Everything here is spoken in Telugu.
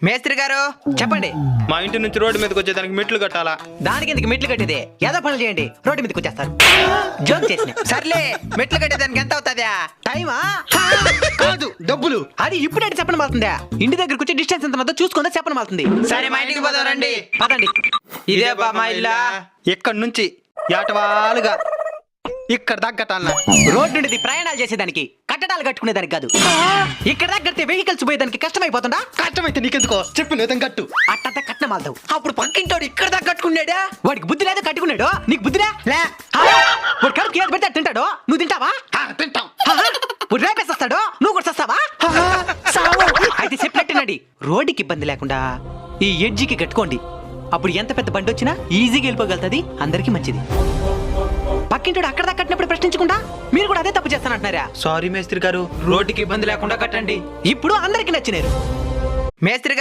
మేస్త్రి గారు చెప్పండి. మా ఇంటి నుంచి రోడ్డు మీదకి వచ్చేదానికి మెట్లు కట్టాలా? దానికి ఎందుకు మెట్లు కట్టేది? ఏదో పనులు చేయండి, రోడ్డు మీదకి వచ్చేస్తారు. జోక్ చేసిన సర్లే. మెట్లు కట్టేదానికి ఎంత అవుతుందా? టైమా కాదు, డబ్బులు. అది ఇప్పుడే చెప్పడం అవుతుందా? ఇంటి దగ్గరకు వచ్చి డిస్టెన్స్ ఎంత ఉందో చూసుకుందా చెప్పడం అవుతుంది. సరే మా ఇంటికి పోదాం రండి. పదండి. ఇదే బా మా ఇల్లా. ఇక్కడి నుంచి యాటవాలుగా ఇక్కడ దాకా కట్టాలనా? రోడ్డు నుండి ప్రయాణాలు చేసేదానికి, కట్టడాలు కట్టుకునేదానికి కాదు. ఇక్కడ దాకా కడితే వెహికల్స్ పోయేదానికి కష్టమైపోతుందా? కష్టమైతే నీకెందుకో చెప్పు, నేతం కట్టు. అట్టంతా కట్నం ఆల్తావు. అప్పుడు పక్కింటోడు ఇక్కడ దాకా కట్టుకున్నాడా? వాడికి బుద్ధి లేదు, కట్టుకున్నాడు. నీకు బుద్ధిరా? వాడు కడుపు ఏది పెడితే తింటాడు, నువ్వు తింటావా? తింటాం. వాడు రేపేస్తాడు, నువ్వు కూడా వస్తావా? అయితే చెప్పినట్టునండి. రోడ్డుకి ఇబ్బంది లేకుండా ఈ ఎడ్జికి కట్టుకోండి. అప్పుడు ఎంత పెద్ద బండి వచ్చినా ఈజీగా వెళ్ళిపోగలుగుతుంది, అందరికీ మంచిది. పక్కింటోడు అక్కడ దాకా కట్టినప్పుడు ప్రశ్నించకుండా మీరు కూడా అదే తప్పు చేస్తానంటున్నారా? సారీ మేస్త్రి గారు, రోడ్డుకి ఇబ్బంది లేకుండా కట్టండి. ఇప్పుడు అందరికి నచ్చినారు. మేస్త్రి గారు